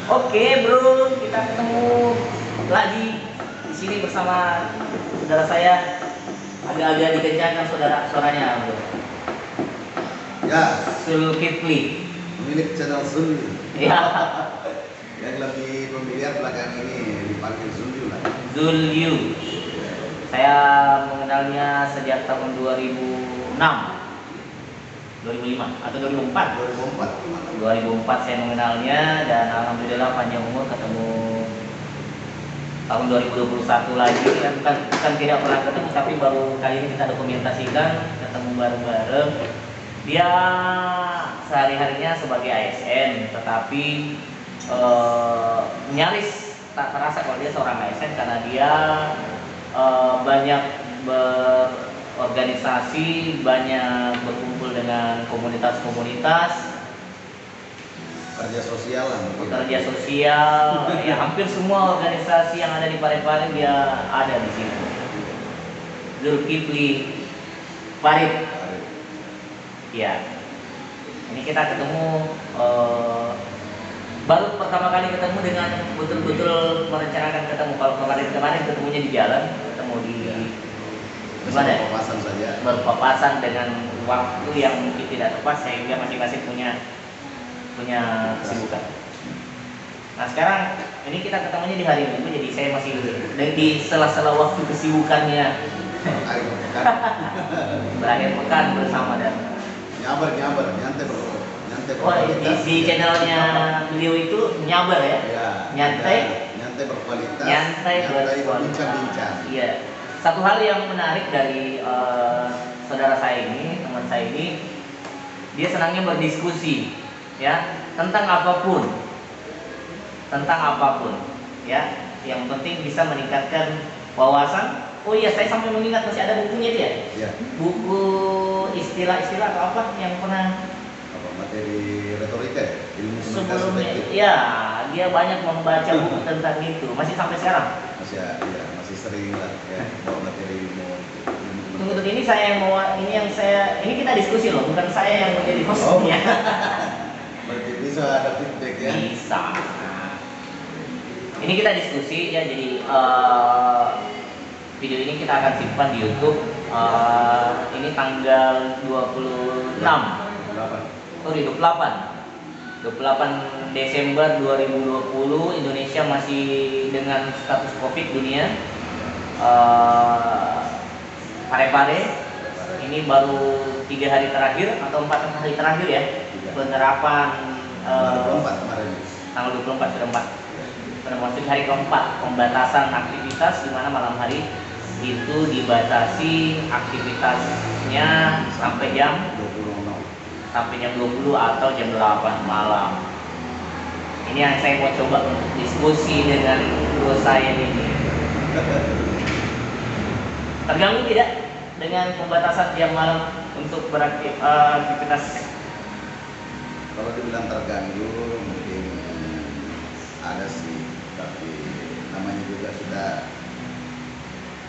Oke bro, kita ketemu lagi di sini bersama saudara saya. Agak-agak dikencangkan suaranya bro. Ya, Zulkifli. pemilik channel Zul Ya, yang lebih familiar belakang ini dipanggil Zulyu lah. Zulyu. Saya mengenalnya sejak tahun 2006, 2005 atau 2004. 2004 2004 saya mengenalnya dan alhamdulillah panjang umur ketemu tahun 2021 lagi kan tidak pernah ketemu tapi baru kali ini kita dokumentasikan ketemu bareng-bareng. Dia sehari-harinya sebagai ASN tetapi nyaris tak terasa kalau dia seorang ASN karena dia banyak berorganisasi, banyak berkumpul dengan komunitas-komunitas, kerja sosial lah mungkin. bekerja sosial, ya hampir semua organisasi yang ada di Parepare dia ada di situ. Zulkifli Farid, ya. Ini kita ketemu baru pertama kali ketemu dengan betul-betul merencanakan ketemu. Kalau kemarin ketemunya di jalan, ketemu di mana? Berpapasan saja. Berpapasan dengan waktu yang mungkin tidak tepat sehingga masing-masing punya kesibukan. Nah sekarang ini kita ketemunya di hari Minggu, jadi saya masih dan di sela-sela waktu kesibukannya berakhir pekan bersama dan nyantai di channelnya beliau itu nyabar ya, nyantai berkualitas, berbincang-bincang. Iya. Satu hal yang menarik dari saudara saya ini, teman saya ini, dia senangnya berdiskusi, ya, tentang apapun, ya. Yang penting bisa meningkatkan wawasan. Oh iya, saya sampai mengingat masih ada bukunya dia. Ya. Buku istilah-istilah atau apa yang pernah materi retorika ya? Ilmu komunikasi sebelumnya. efektif. Ya, dia banyak membaca buku tentang itu. Masih sampai sekarang. Masih sering lah ya bawa materi ilmu Untuk ini saya yang mau ini kita diskusi loh, bukan saya yang menjadi hostnya. berarti bisa ada feedback ya? Bisa. Ini kita diskusi ya, jadi video ini kita akan simpan di YouTube. Ini tanggal 28 Desember 2020. Indonesia masih dengan status COVID dunia. Parepare ini baru 3 hari terakhir atau 4 hari terakhir ya penerapan tanggal 24 sudah 4 termasuk hari keempat pembatasan aktivitas, di mana malam hari itu dibatasi aktivitasnya sampai jam 20 atau jam 8 malam. Ini yang saya mau coba untuk diskusi dengan bos saya ini. Terganggu tidak dengan pembatasan jam malam untuk beraktivitas? Kalau dibilang terganggu mungkin ada sih, tapi namanya juga sudah,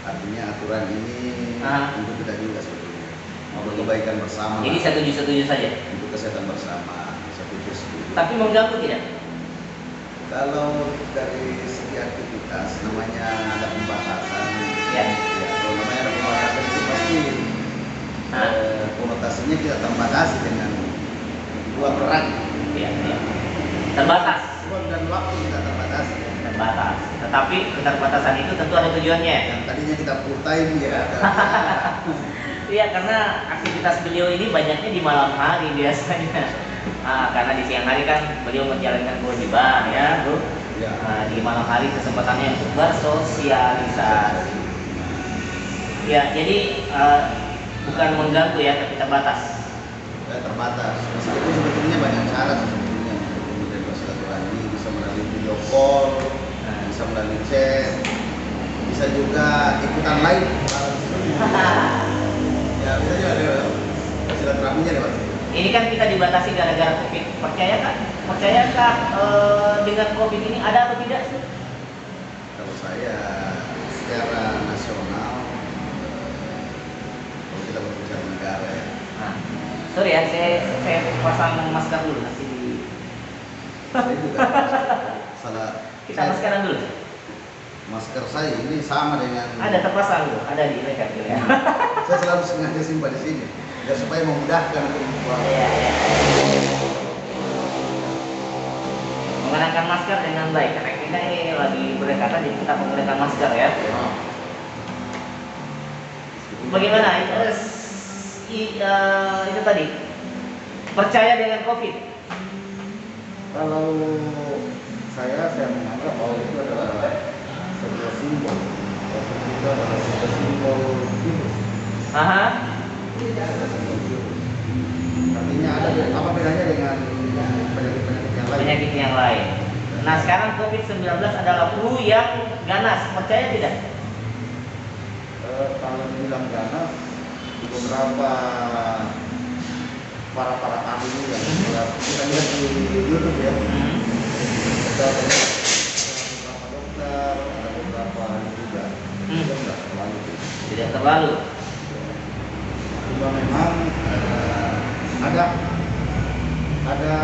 artinya aturan ini untuk kita juga sebetulnya untuk kebaikan bersama. Jadi setuju saja untuk kesehatan bersama, setuju. Tapi mengganggu tidak? Kalau dari segi aktivitas namanya ada pembatasan, Ya. Kalau namanya ada pembatasan itu pasti konotasinya kita terbatasi dengan dua peran. Ya. Terbatas. Ruang dan waktu kita terbatasi. Terbatas. Tetapi keterbatasan itu tentu ada tujuannya. Yang tadinya kita full time ya. Iya, karena aktivitas beliau ini banyaknya di malam hari biasanya. Karena di siang hari kan beliau menjalankan kewajiban ya, bro. Ya. Di malam hari kesempatannya untuk bersosialisasi. Ya, jadi bukan mengganggu ya, tapi terbatas. Terbatas. Meskipun sebetulnya banyak cara sebetulnya untuk kemudian bersilaturahmi, bisa melalui video call, bisa melalui chat, bisa juga ikutan live. Ya, bisa juga ada bersilaturahminya deh, Pak. Ini kan kita dibatasi gara-gara COVID. Percayakah dengan COVID ini ada atau tidak sih? Kalau saya secara nasional, kalau kita berbicara negara ya. Sorry ya, saya pasang masker dulu nanti di Saya juga masalah Kita maskeran dulu. masker saya ini sama dengan Ada terpasang tuh, ada di rekan tuh ya. saya selalu sengaja simpan di sini ya supaya memudahkan untuk membuat. Iya, iya. Mengenakan masker dengan baik karena kita ini lagi berdekatan jadi kita menggunakan masker ya. Bagaimana itu tadi percaya dengan COVID? Kalau saya menganggap bahwa itu adalah sebuah simbol. COVID itu adalah sebuah simbol virus. Aha. Artinya ada apa bedanya dengan penyakit-penyakit yang lain? Penyakit yang lain. Nah sekarang COVID-19 adalah flu yang ganas, percaya tidak? Kalau dibilang ganas, di beberapa para ahli yang kita lihat di YouTube ya, ada beberapa dokter, ada beberapa ahli juga, itu enggak terlalu. Tidak terlalu. Cuma memang ada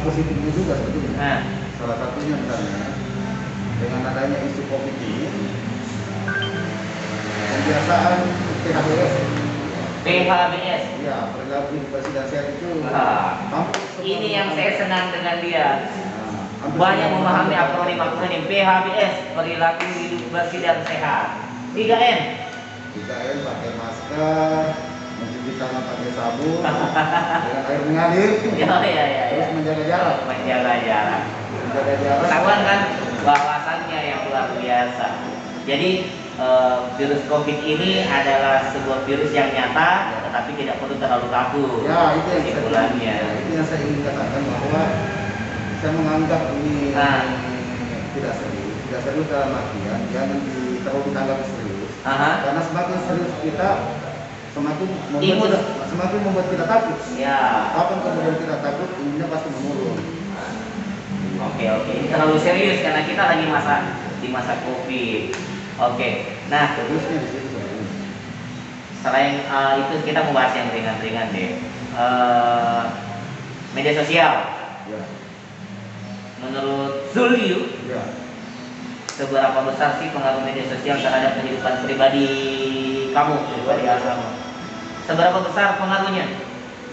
positifnya juga sebetulnya. Nah, Salah satunya misalnya dengan adanya isu COVID ini, pembiasaan PHBS. PHBS. Ya, perilaku hidup bersih dan sehat itu hampir semua Ini yang saya senang dengan dia. hampir Banyak semua memahami orang akronim PHBS, perilaku hidup bersih dan sehat. 3M. 3M pakai masker, mencuci tangan pakai sabun, dengan air mengalir, Ya. terus menjaga jarak. Menjaga jarak. Menjaga jarak. Ketahuan kan bahwasannya yang luar biasa. Jadi virus COVID ini adalah sebuah virus yang nyata, tetapi tidak perlu terlalu takut. Ya, itu yang kesimpulannya. itu yang saya ingin katakan bahwa saya menganggap ini tidak serius dalam artian jangan terlalu ditanggapi serius. Aha. Karena semakin serius kita semakin Imun. membuat kita takut. Ya. Kapan kemudian kita takut, imunnya pasti menurun. Oke. Ini terlalu serius karena kita lagi di masa COVID. Oke. Nah, Seriusnya di situ sebenarnya. selain itu kita membahas yang ringan-ringan deh. Media sosial. Ya, Menurut Zulyu, ya. seberapa besar sih pengaruh media sosial terhadap kehidupan pribadi kamu, pribadi kamu? Seberapa besar pengaruhnya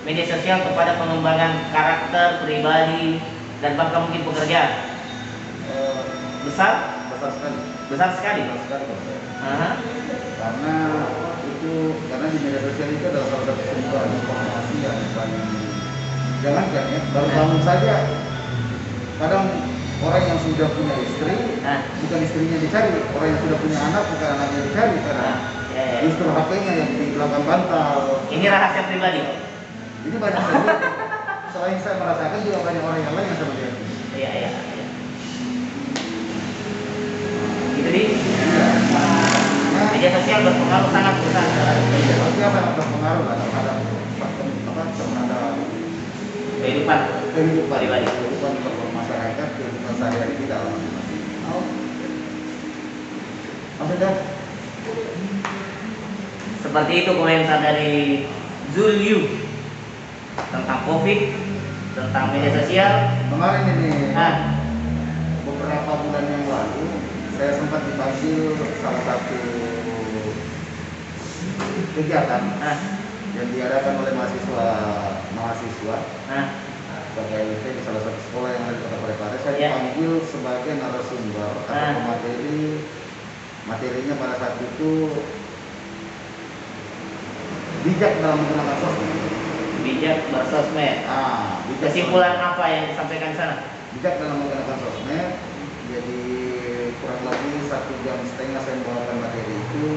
media sosial kepada pengembangan karakter pribadi dan bahkan mungkin pekerjaan? Besar? Besar sekali. Besar sekali. Besar sekali kalau saya. Aha. Karena di media sosial itu adalah salah satu sumber informasi yang paling jangankan ya baru bangun saja kadang orang yang sudah punya istri bukan istrinya dicari, orang yang sudah punya anak bukan anaknya dicari karena justru HP-nya yang di belakang bantal. Ini rahasia pribadi. Ini banyak sekali. Selain saya merasakan juga banyak orang yang lain yang seperti itu. Iya. Itu di media sosial berpengaruh sangat besar terhadap kehidupan. Pasti apa yang berpengaruh lah terhadap Kehidupan pribadi. kehidupan masyarakat, kehidupan sehari-hari kita lah. Maksudnya Seperti itu komentar dari Zulyu tentang COVID, tentang media sosial. kemarin ini Nah, beberapa bulan yang lalu saya sempat dipanggil salah satu kegiatan yang diadakan oleh mahasiswa sebagai di salah satu sekolah yang ada di Kota Parepare. Saya dipanggil sebagai narasumber atau pemateri. Materinya pada saat itu bijak dalam menggunakan sosmed. bijak bersosmed. Kesimpulan apa yang disampaikan di sana? Bijak dalam menggunakan sosmed. Jadi kurang lebih 1,5 jam saya membawakan materi itu.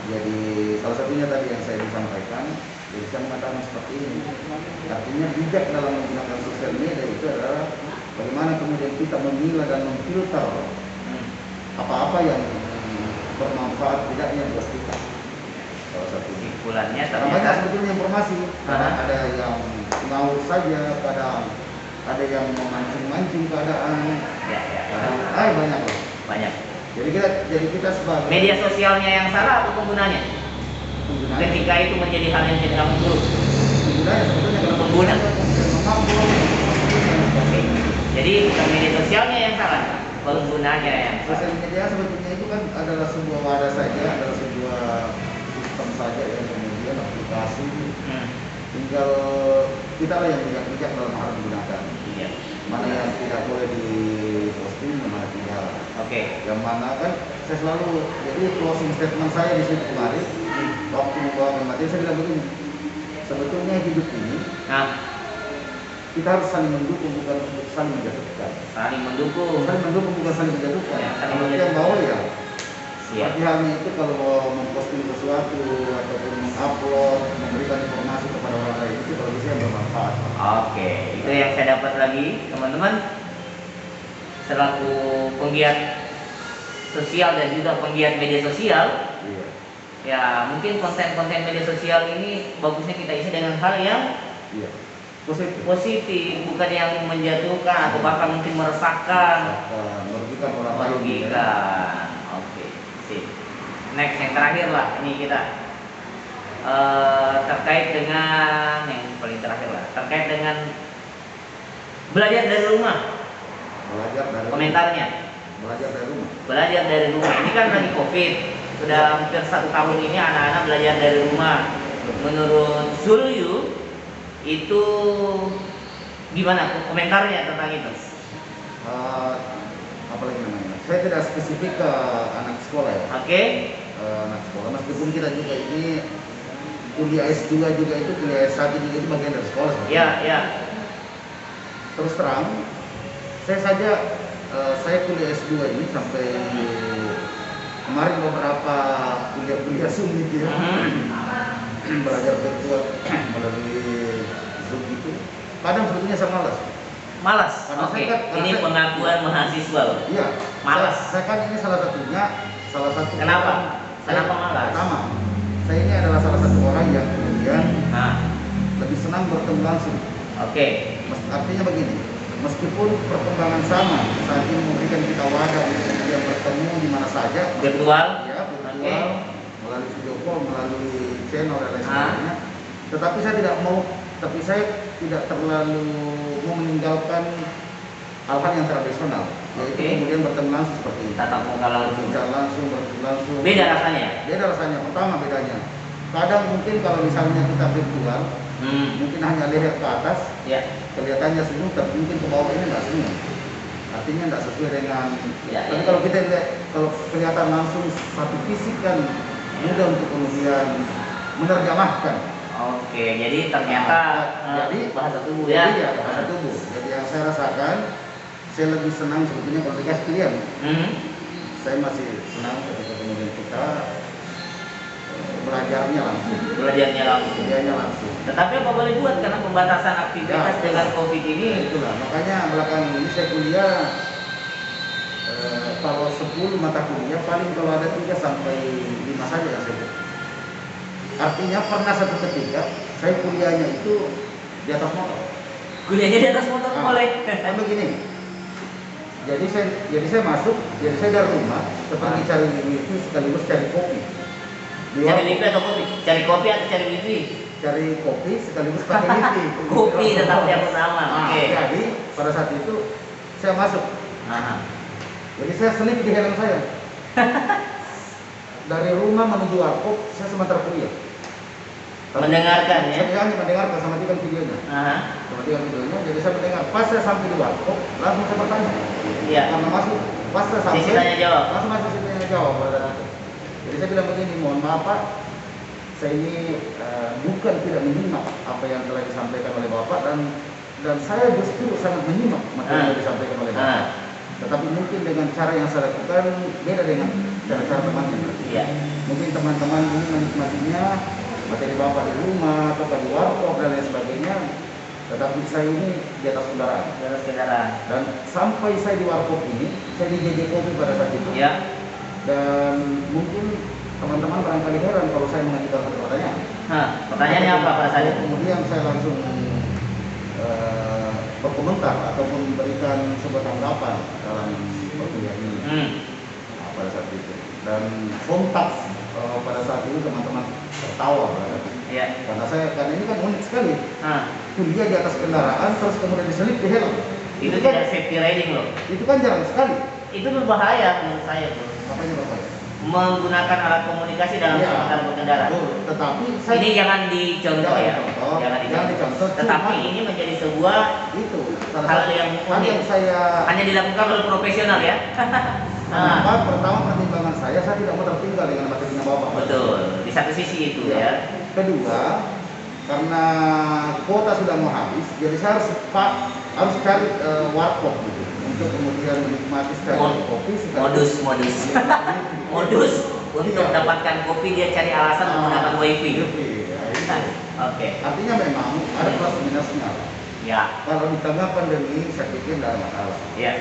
Jadi salah satunya tadi yang saya disampaikan. Jadi saya mengatakan seperti ini. Artinya bijak dalam menggunakan sosial media itu adalah bagaimana kemudian kita memilah dan memfilter apa-apa yang bermanfaat tidaknya buat kita. Salah satu Kesimpulannya karena banyak ternyata sebetulnya informasi. Kadang ada yang ngawur saja, kadang ada yang memancing-mancing keadaan. Kadang banyak loh. banyak. Jadi kita sebagai Media sosialnya yang salah atau penggunanya? Ketika itu menjadi hal yang tidak buruk. Penggunanya sebetulnya kalau Pengguna. yang mampu. Oke. Jadi bukan media sosialnya penggunanya ya. Sosial media sebetulnya itu kan adalah sebuah wadah saja, adalah sebuah sistem saja ya, kemudian aplikasi. Tinggal kita lah yang bijak-bijak dalam hal menggunakan. Iya. Mana yang tidak boleh diposting, mana tidak. Oke. Yang mana kan saya selalu, jadi closing statement saya di situ kemarin, waktu membawakan materi saya bilang begini, sebetulnya hidup ini kita harus saling mendukung, bukan saling menjatuhkan. Saling mendukung. Saling mendukung, bukan saling menjatuhkan. Ya, saling Kalau menjatuhkan. yang mau ya, Siap. seperti halnya itu kalau mau memposting sesuatu ataupun mengupload, memberikan informasi kepada orang lain itu kalau bisa yang bermanfaat. Oke, itu yang saya dapat lagi, teman-teman. Selaku penggiat sosial dan juga penggiat media sosial, Iya. ya mungkin konten-konten media sosial ini bagusnya kita isi dengan hal yang Iya. Positif. positif, bukan yang menjatuhkan atau bahkan mungkin meresahkan, Merugikan orang lain. merugikan. Oke, sip. Next, yang terakhir lah, ini kita terkait dengan yang paling terakhir lah, terkait dengan belajar dari rumah. Belajar dari Komentarnya, belajar dari rumah. belajar dari rumah. Ini kan lagi COVID, sudah hampir 1 tahun ini anak-anak belajar dari rumah. Menurut Zulyu itu gimana komentarnya tentang itu? Apalagi namanya? Saya tidak spesifik ke anak sekolah ya. Oke. Anak sekolah, meskipun kita juga ini kuliah S2 juga itu, kuliah S1 juga itu bagian dari sekolah. Ya, ya. Terus terang, saya kuliah S2 ini sampai kemarin beberapa kuliah Zoom gitu ya. Belajar virtual melalui Zoom gitu. Kadang sebetulnya saya malas. Malas. Karena Oke. saya kan- Ini saya- pengakuan mahasiswa loh. Iya. Malas. Saya kan ini salah satu. Kenapa? Saya- Kenapa malas? Pertama, saya ini adalah salah satu orang yang kemudian Nah, lebih senang bertemu langsung. oke. Artinya begini, meskipun perkembangan sama saat ini memberikan kita wadah untuk kemudian bertemu di mana saja, Virtual. ya virtual, Oke. melalui video call, melalui channel dan lain sebagainya. Tetapi saya tidak terlalu mau meninggalkan hal-hal yang tradisional, yaitu Oke. kemudian bertemu langsung seperti ini. Tatap muka langsung. Berbicara langsung, bertemu langsung. Beda rasanya. Beda rasanya. Pertama bedanya, kadang mungkin kalau misalnya kita virtual, mungkin hanya leher ke atas, Ya. kelihatannya senyum, tapi mungkin ke bawah ini nggak senyum. Artinya nggak sesuai dengan. Ya, Tapi ya. kalau kita lihat, kalau kelihatan langsung satu fisik kan mudah untuk kemudian menerjemahkan. Oke, jadi ternyata Jadi bahasa tubuh Jadi ya. ya bahasa tubuh. Jadi yang saya rasakan, saya lebih senang sebetulnya kalau dikasih pilihan. Saya masih senang ketika kemudian kita belajarnya langsung, Belajarnya langsung. kuliahnya langsung. Tetapi apa boleh buat karena pembatasan aktivitas Ya, dengan COVID ini. Itulah makanya belakangan ini saya kuliah kalau 10 mata kuliah paling kalau ada 3 sampai 5 saja yang saya. Artinya pernah satu ketika saya kuliahnya itu di atas motor. Kuliahnya di atas motor boleh. Kan begini. Jadi saya masuk, jadi saya dari rumah seperti cari wifi sekaligus cari kopi. Di Cari warung. wifi atau kopi? Cari kopi atau cari wifi? Cari kopi sekaligus pakai wifi. Kopi tetap yang utama. Oke. Jadi pada saat itu saya masuk. Aha. Jadi saya selip di helm saya. Dari rumah menuju warkop, saya sementara kuliah. Mendengarkan ya. Saya hanya mendengarkan sama tiga videonya. Aha. Sama tiga videonya, jadi saya mendengar. Pas saya sampai di warkop, langsung saya bertanya. Iya. Karena masuk, pas saya sampai. Sisi tanya jawab. Langsung masuk sisi tanya jawab pada saat itu. Jadi saya bilang begini, mohon maaf Pak, saya ini bukan tidak menyimak apa yang telah disampaikan oleh Bapak dan saya justru sangat menyimak materi yang disampaikan oleh Bapak. Tetapi mungkin dengan cara yang saya lakukan beda dengan cara-cara temannya. Iya. Mungkin teman-teman ini menikmatinya materi Bapak di rumah atau di warkop dan lain sebagainya. Tetapi saya ini di atas kendaraan. Terus kendaraan. Dan sampai saya di warkop ini, saya di JJ Kopi pada saat itu. Ya. Dan mungkin teman-teman barangkali heran kalau saya mengajukan satu pertanyaan. Pertanyaannya apa pada saat itu? Kemudian saya langsung berkomentar ataupun memberikan sebuah tanggapan dalam perkuliahan ini pada saat itu. Dan sontak pada saat itu teman-teman tertawa Iya. karena ini kan unik sekali. Kuliah di atas kendaraan terus kemudian diselip di helm. Itu tidak safety riding loh. Itu kan jarang sekali. itu berbahaya menurut saya tuh. Apanya Bapak? Menggunakan alat komunikasi dalam Iya, kesempatan berkendara. betul. Tetapi saya Ini jangan dicontoh ya. jangan dicontoh. Tetapi Cuma ini menjadi sebuah itu salah hal satu yang hal unik. yang saya Hanya dilakukan oleh profesional ya. kenapa pertama pertimbangan saya tidak mau tertinggal dengan materinya Bapak. Betul. Di satu sisi itu ya. Kedua, karena kuota sudah mau habis, jadi saya harus cari warkop gitu untuk kemudian menikmati sekali kopi sekali. Modus modus untuk dapatkan kopi dia cari alasan menggunakan wifi. Oke. Artinya memang ada plus minusnya. Ya. Kalau di tengah pandemi saya pikir tidak ada masalah. Ya.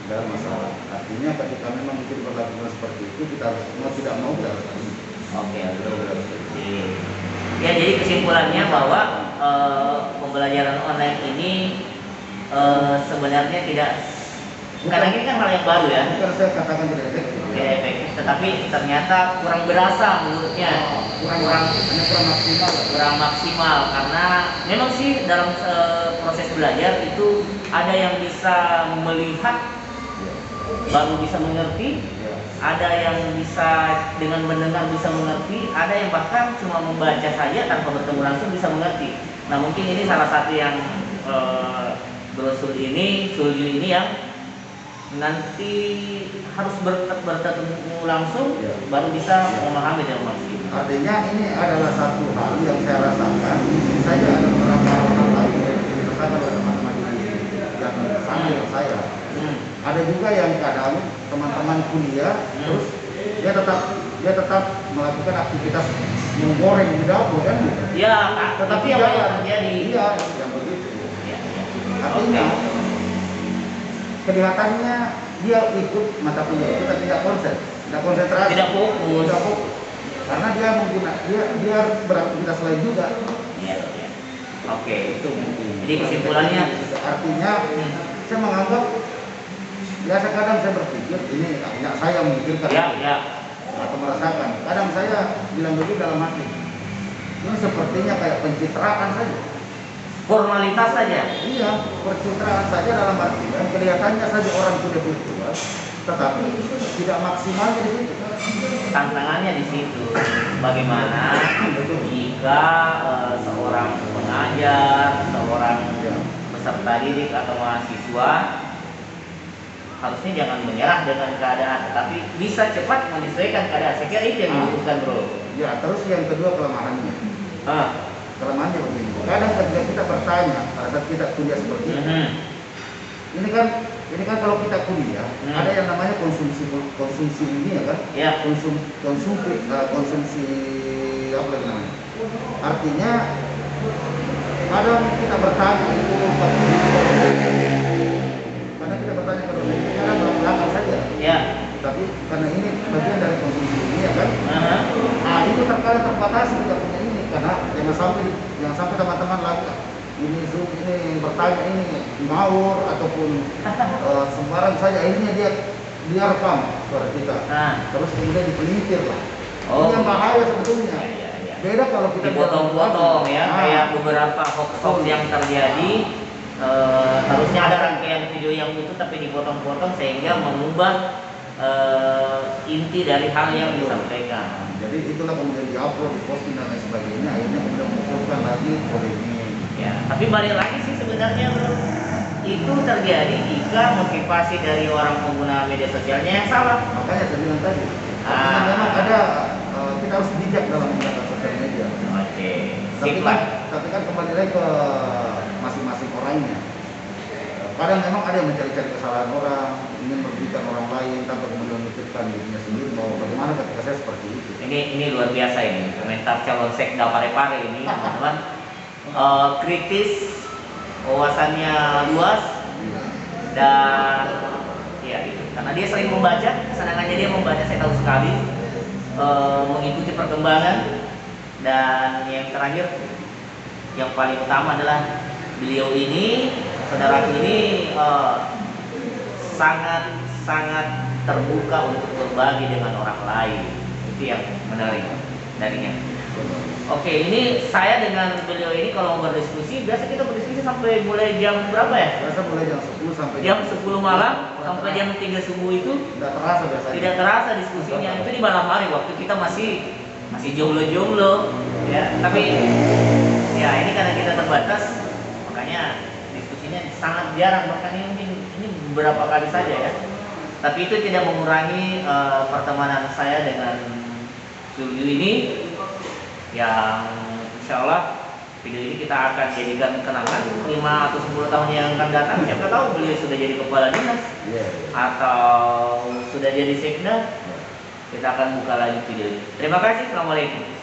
Tidak ada masalah. Artinya ketika memang itu berlakukan seperti itu, kita harus mau tidak mau kita harus. Oke. Ya, jadi kesimpulannya bahwa pembelajaran online ini sebenarnya karena ini kan hal yang baru ya. Bukan saya katakan tidak efektif. Tidak efektif, tetapi ternyata kurang berasa menurutnya. Kurang maksimal karena memang sih dalam proses belajar itu ada yang bisa melihat baru bisa mengerti, ada yang bisa dengan mendengar bisa mengerti, ada yang bahkan cuma membaca saja tanpa bertemu langsung bisa mengerti. Nah mungkin ini salah satu yang brosur ini, sulju ini yang nanti harus bertemu langsung baru bisa memahami dan mengerti. Artinya ini adalah satu hal yang saya rasakan. Saya ada beberapa hal lain yang dirasakan oleh teman-teman yang sama dengan saya. Ada juga yang kadang teman-teman kuliah terus dia tetap melakukan aktivitas menggoreng di dapur kan gitu. Ya, tetapi apa yang terjadi? Iya, yang begitu. Artinya kelihatannya dia ikut mata kuliah itu tapi tidak konsentrasi, tidak fokus. Karena dia dia beraktivitas lain juga. Iya. Oke, itu. Jadi kesimpulannya artinya saya menganggap ya kadang saya berpikir ini hanya saya memikirkan atau merasakan. Kadang saya bilang begitu dalam hati. Ini sepertinya kayak pencitraan saja. Formalitas saja. Iya, pencitraan saja dalam artian kelihatannya saja orang sudah virtual, tetapi tidak maksimal di situ. Tantangannya di situ. Bagaimana jika seorang pengajar, seorang peserta didik atau mahasiswa harusnya jangan menyerah dengan keadaan, tetapi bisa cepat menyesuaikan keadaan. Saya kira itu yang dibutuhkan, bro. Ya, terus yang kedua kelemahannya. Kelemahannya begini. Kadang ketika kita bertanya pada saat kita kuliah seperti ini kan kalau kita kuliah ada yang namanya konsumsi ini ya kan? Ya. Konsumsi apa lagi namanya? Artinya kadang kita bertanya itu karena kita bertanya ke dosen itu kadang belakang saja. Ya. Tapi karena ini bagian dari konsumsi ini ya kan? Nah itu terkadang terbatasi kita punya ini karena jangan sampai teman-teman lagi ini Zoom ini bertanya ini ngawur ataupun sembarang saja akhirnya dia rekam suara kita. Terus kemudian dipelintir lah. Ini yang bahaya sebetulnya. Beda kalau kita dipotong-potong ya, kayak beberapa hoax yang terjadi. Harusnya ada rangkaian video yang utuh tapi dipotong-potong sehingga mengubah inti dari hal yang disampaikan. Jadi itulah kemudian diupload, diposting dan lain sebagainya. Akhirnya kemudian memunculkan lagi polemik. Ya, tapi balik lagi sih sebenarnya bro, itu terjadi jika motivasi dari orang pengguna media sosialnya yang salah. Makanya saya bilang tadi, memang ada kita harus bijak dalam menggunakan sosial media. Oke. Tapi kan kembali lagi ke masing-masing orangnya. Kadang memang ada yang mencari-cari kesalahan orang, ingin merugikan orang lain tanpa kemudian memikirkan dirinya sendiri bahwa bagaimana ketika saya seperti itu. Ini luar biasa ini komentar calon sekda Parepare ini teman-teman. Kritis, wawasannya luas dan ya itu karena dia sering membaca, kesenangannya dia membaca, saya tahu sekali, mengikuti perkembangan. Dan yang terakhir yang paling utama adalah beliau ini, saudara ini sangat terbuka untuk berbagi dengan orang lain. Itu yang menarik darinya. Oke, ini saya dengan beliau ini kalau berdiskusi, biasa kita berdiskusi sampai mulai jam berapa ya? Biasa mulai jam 10 sampai Jam 10 malam sampai jam 3 subuh itu tidak terasa biasanya. tidak terasa diskusinya. Itu di malam hari waktu kita masih jomblo-jomblo ya. Tapi ya ini karena kita terbatas, makanya diskusinya sangat jarang, bahkan ini mungkin ini beberapa kali saja ya. Tapi itu tidak mengurangi pertemanan saya dengan Julio ini, yang insya Allah video ini kita akan jadikan kenangan 5 atau 10 tahun yang akan datang. Siapa tahu beliau sudah jadi kepala dinas atau sudah jadi sekda, kita akan buka lagi video ini. Terima kasih. Assalamualaikum.